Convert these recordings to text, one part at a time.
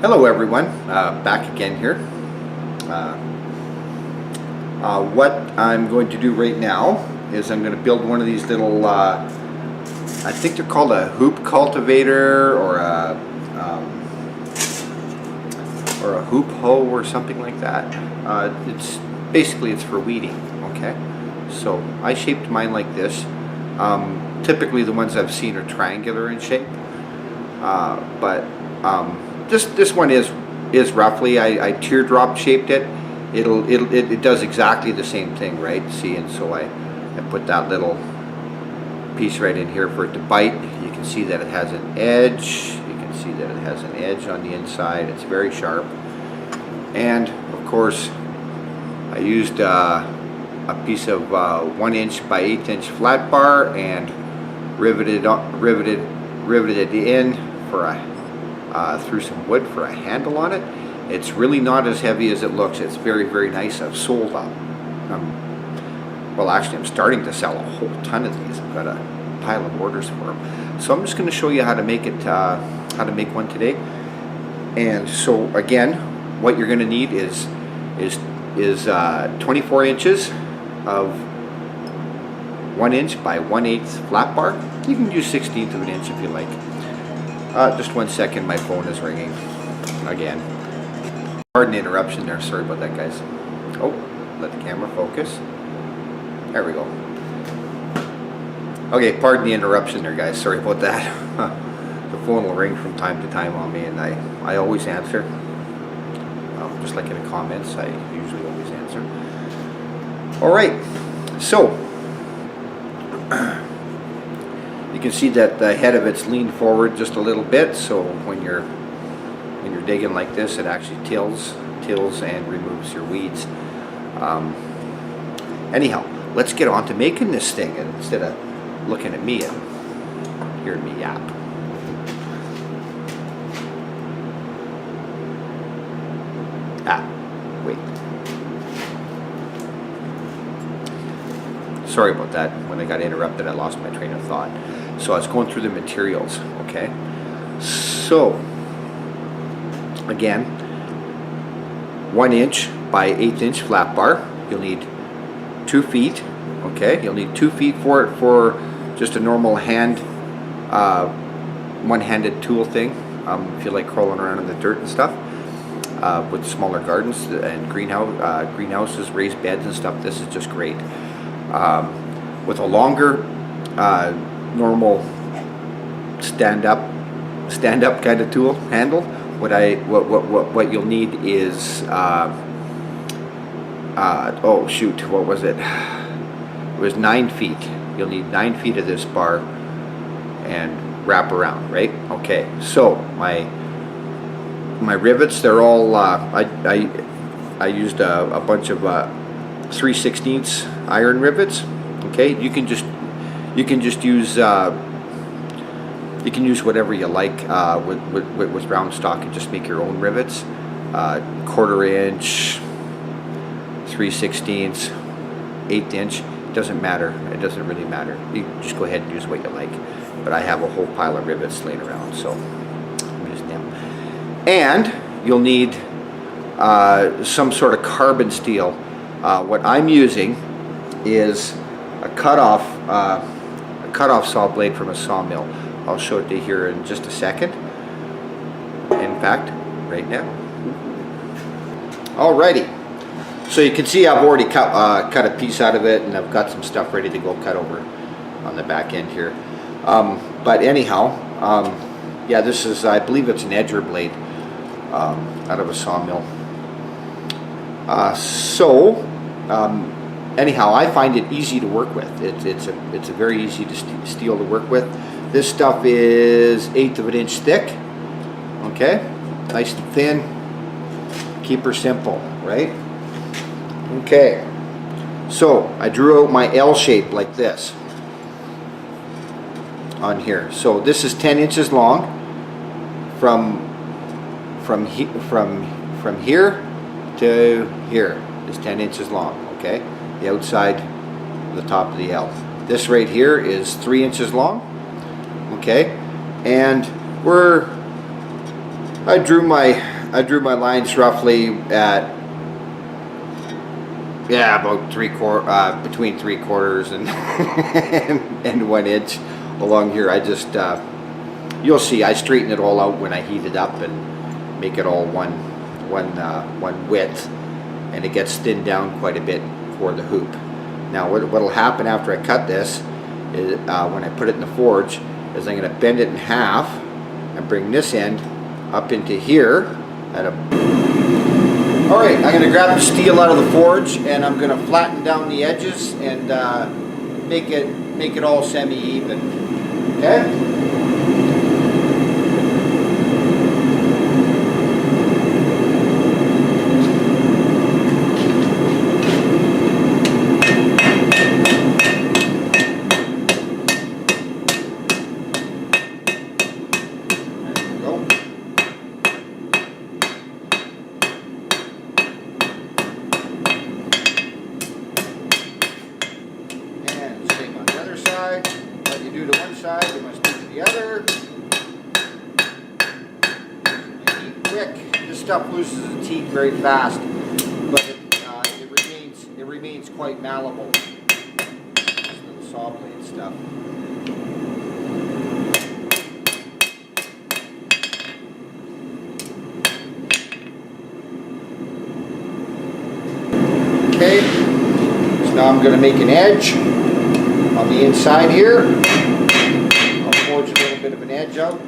Hello everyone, back again here. What I'm going to do right now is I'm going to build one of these little, I think they're called a hoop cultivator or a hoop hoe or something like that. It's basically it's for weeding. Okay, so I shaped mine like this. Typically the ones I've seen are triangular in shape, but this one is roughly. I teardrop shaped it. It does exactly the same thing, right? See, and so I put that little piece right in here for it to bite. You can see that it has an edge. You can see that it has an edge on the inside. It's very sharp. And of course, I used a piece of 1 inch by 8 inch flat bar and riveted it in for through some wood for a handle on it. It's really not as heavy as it looks. It's very, very nice. I've sold well, actually I'm starting to sell a whole ton of these. I've got a pile of orders for them. So I'm just going to show you how to make it, how to make one today. And so again, what you're going to need is 24 inches of 1 inch by 1/8 flat bar. You can use 1/16 of an inch if you like. Just 1 second, my phone is ringing again. Pardon the interruption there, sorry about that guys. Oh, let the camera focus. There we go. Okay, pardon the interruption there guys, sorry about that. The phone will ring from time to time on me and I always answer. Just like in the comments, I usually always answer. Alright, so you can see that the head of it's leaned forward just a little bit, so when you're digging like this, it actually tills and removes your weeds. Anyhow, let's get on to making this thing, and instead of looking at me and hearing me yap. Wait. Sorry about that. When I got interrupted, I lost my train of thought. So I was going through the materials, okay? So, again, 1 inch by 8 inch flat bar. You'll need 2 feet, okay? You'll need 2 feet for it for just a normal one-handed tool thing. If you like crawling around in the dirt and stuff. With smaller gardens and greenhouses, raised beds and stuff, this is just great. With a longer, normal stand-up kind of tool handle, what you'll need is oh shoot, what was it? It was 9 feet. You'll need 9 feet of this bar and wrap around, right? Okay, so my rivets, they're all I used a bunch of 3/16 iron rivets. Okay, you can just use whatever you like with round stock and just make your own rivets. 1/4 inch, 3/16, 1/8 inch. It doesn't matter. It doesn't really matter. You just go ahead and use what you like. But I have a whole pile of rivets laying around, so I'm using them. And you'll need some sort of carbon steel. What I'm using is a cutoff saw blade from a sawmill. I'll show it to you here in just a second. In fact, right now. Alrighty. So you can see I've already cut a piece out of it, and I've got some stuff ready to go cut over on the back end here. But anyhow, yeah, this is, I believe it's an edger blade out of a sawmill. Anyhow, I find it easy to work with. It's a very easy steel to work with. This stuff is 1/8 of an inch thick. Okay, nice and thin. Keep her simple, right? Okay. So I drew out my L shape like this on here. So this is 10 inches long from here to here is 10 inches long. Okay, the outside, the top of the L. This right here is 3 inches long. Okay, and I drew my I drew my lines roughly at, yeah, about between 3/4 and and 1 inch along here. I just you'll see I straighten it all out when I heat it up and make it all one width, and it gets thinned down quite a bit for the hoop. Now what'll happen after I cut this is when I put it in the forge is I'm going to bend it in half and bring this end up into here at a... Alright, I'm going to grab the steel out of the forge and I'm going to flatten down the edges and make it all semi-even. Okay? What you do to one side, you must do to the other. Heat quick. This stuff loses its heat very fast, but it remains quite malleable. This little saw blade stuff. Okay, so now I'm going to make an edge on the inside here. I'll forge a little bit of an edge out.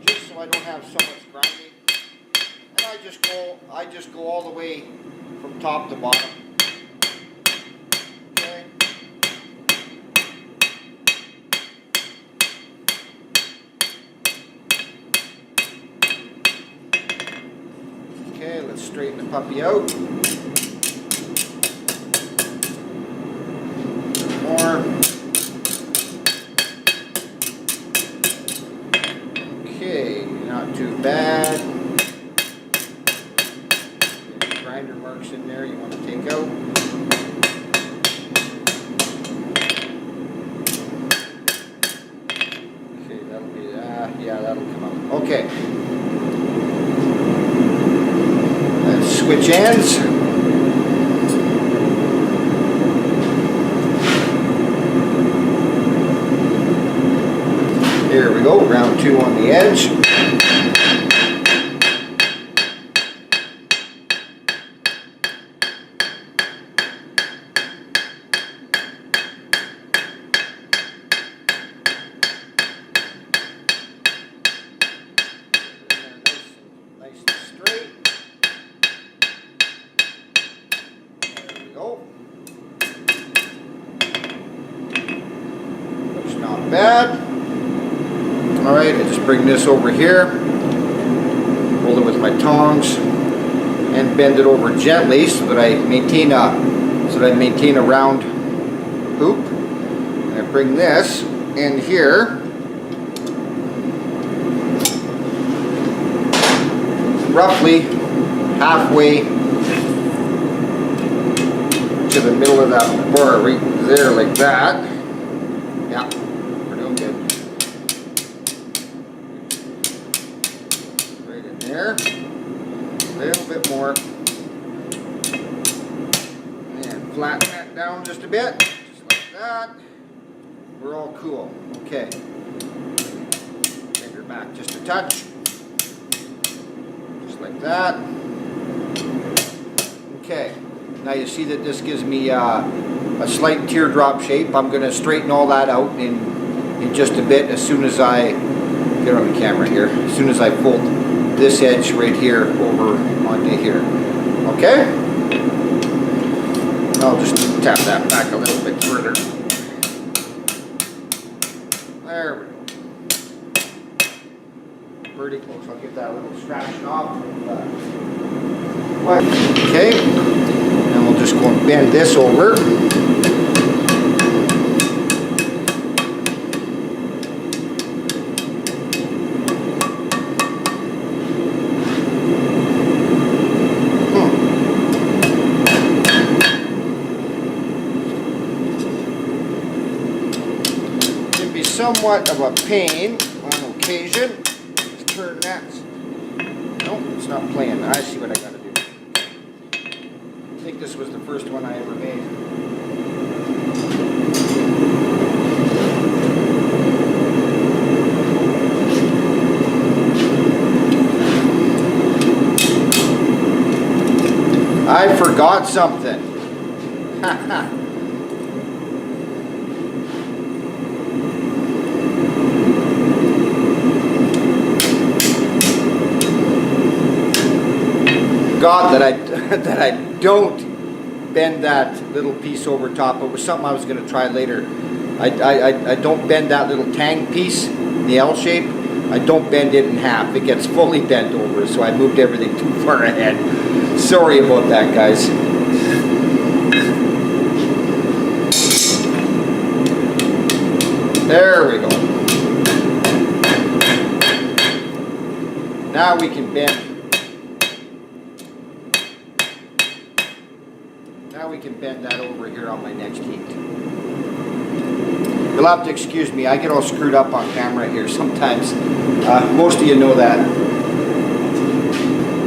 Just so I don't have so much grinding. And I just go all the way from top to bottom. Okay, let's straighten the puppy out. More. Okay, not too bad. There's grinder marks in there you want to take out. Okay, that'll be yeah, that'll come out. Okay. Switch ends. Here we go, round 2 on the edge. Nice and straight. Looks not bad. Alright, I just bring this over here, hold it with my tongs, and bend it over gently so that I maintain a round hoop. And I bring this in here, roughly halfway to the middle of that bar, right there, like that. Yeah, we're doing good. Right in there. A little bit more. And flatten that down just a bit. Just like that. We're all cool. Okay. Bring her back just a touch. Just like that. Okay. Now you see that this gives me a slight teardrop shape. I'm going to straighten all that out in just a bit as soon as I get on the camera here. As soon as I fold this edge right here over onto here. Okay? I'll just tap that back a little bit further. There we go. Pretty close. I'll get that little scratching off. Okay, and we'll just go and bend this over. somewhat of a pain on occasion. Let's turn that. Nope, it's not playing. I see what I gotta do. I think this was the first one I ever made. I forgot something. God, that I don't bend that little piece over top. It was something I was going to try later. I don't bend that little tang piece, the L shape. I don't bend it in half. It gets fully bent over, so I moved everything too far ahead. Sorry about that, guys. There we go. Now we can bend. Now we can bend that over here on my next heat. You'll have to excuse me, I get all screwed up on camera here sometimes. Most of you know that.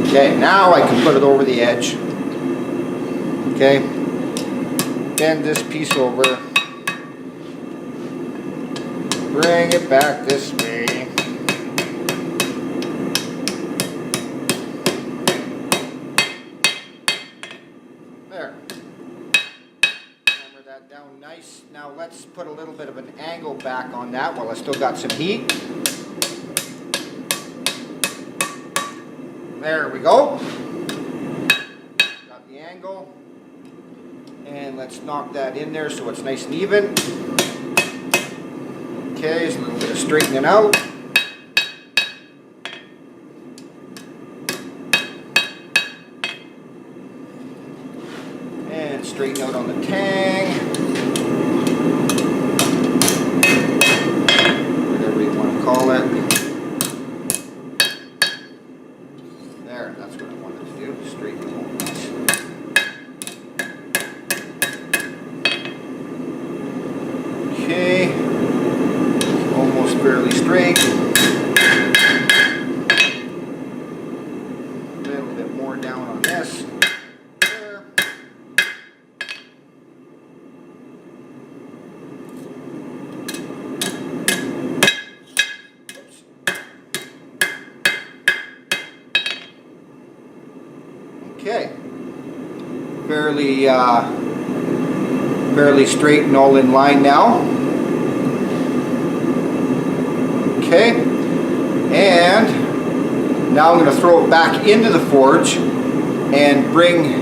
Okay, now I can put it over the edge. Okay, bend this piece over. Bring it back this way. There. Hammer that down nice. Now let's put a little bit of an angle back on that while I still got some heat. There we go. Got the angle. And let's knock that in there so it's nice and even. Okay, just a little bit of straightening out. And straighten out on the tang. Whatever you want to call it. There, that's what I wanted to do. Straighten it out nice. Okay. Almost fairly straight. A little bit more down on this. There. Oops. Okay. Fairly straight and all in line now. Okay, and now I'm going to throw it back into the forge and bring,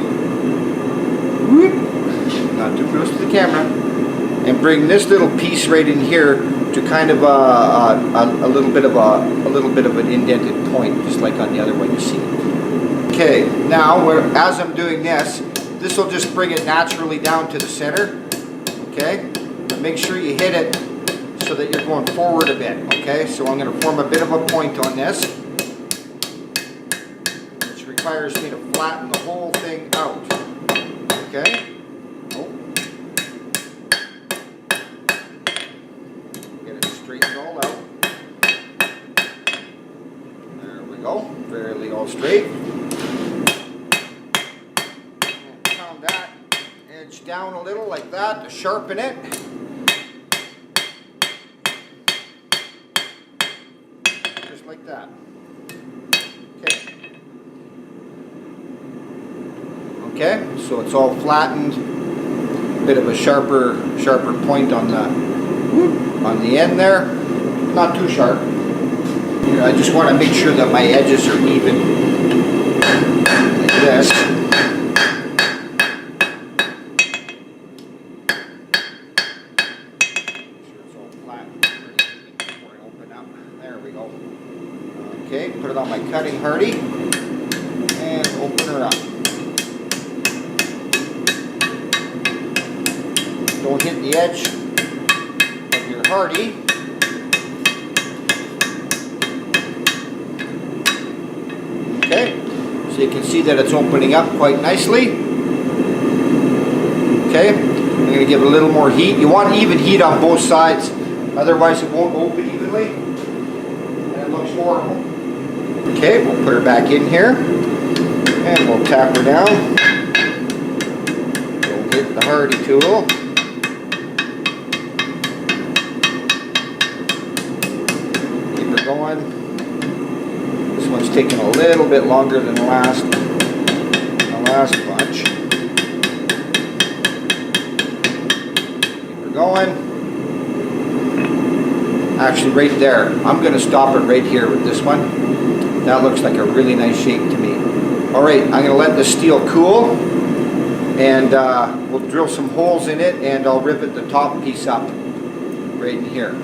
not too close to the camera, and bring this little piece right in here to kind of a little bit of an indented point, just like on the other one you see. Okay, now as I'm doing this, this will just bring it naturally down to the center. Okay, but make sure you hit it so that you're going forward a bit. Okay, so I'm going to form a bit of a point on this, which requires me to flatten the whole thing out. Okay. Oh. Get it straightened all out. There we go. Fairly all straight. And pound that edge down a little like that to sharpen it. Like that. Okay. Okay, so it's all flattened. Bit of a sharper point on the end there. Not too sharp. Here, I just want to make sure that my edges are even. Like this. Okay, put it on my cutting hardy and open her up. Don't hit the edge of your hardy. Okay, so you can see that it's opening up quite nicely. Okay, I'm going to give it a little more heat. You want even heat on both sides. Otherwise it won't open evenly and it looks horrible. Okay, we'll put her back in here and we'll tap her down. We'll hit the hardy tool. Keep her going. This one's taking a little bit longer than the last bunch. Keep her going. Actually right there, I'm going to stop it right here with this one. That looks like a really nice shape to me. Alright, I'm going to let the steel cool and we'll drill some holes in it and I'll rivet the top piece up right in here.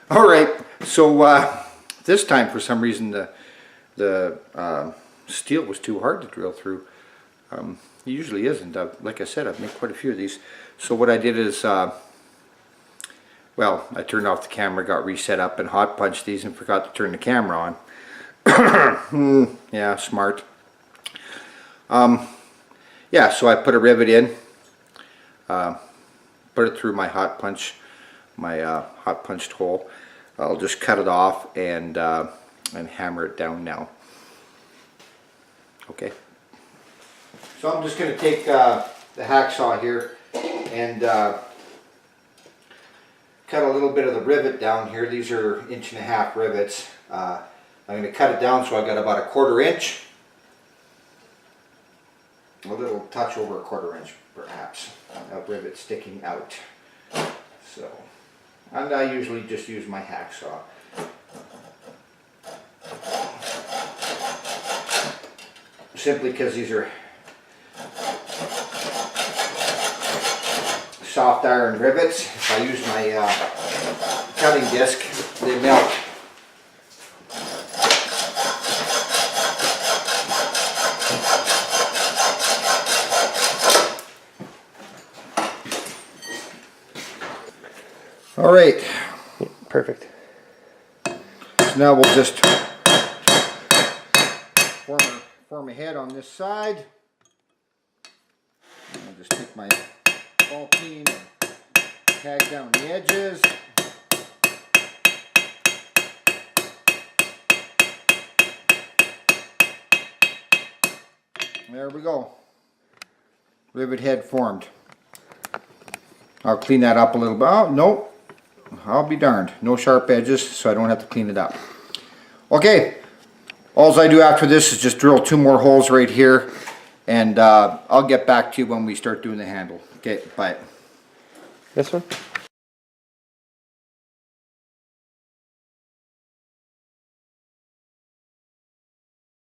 Alright, so this time for some reason the steel was too hard to drill through. It usually isn't. Like I said, I've made quite a few of these. So what I did is, well, I turned off the camera, got reset up and hot punched these and forgot to turn the camera on. Yeah, smart. Yeah, so I put a rivet in, put it through my hot punched hole. I'll just cut it off and hammer it down now. Okay. So I'm just going to take the hacksaw here and cut a little bit of the rivet down here. These are 1.5 inch rivets. I'm going to cut it down so I got about 1/4 inch. A little touch over 1/4 inch perhaps of rivet sticking out. So. And I usually just use my hacksaw. Simply because these are soft iron rivets. If I use my cutting disc, they melt. All right. Yeah, perfect. So now we'll just form a head on this side. I'll just take my ball peen and tag down the edges. There we go. Rivet head formed. I'll clean that up a little bit. Oh, nope. I'll be darned. No sharp edges, so I don't have to clean it up. Okay. All I do after this is just drill 2 more holes right here, and I'll get back to you when we start doing the handle. Okay, bye. This one?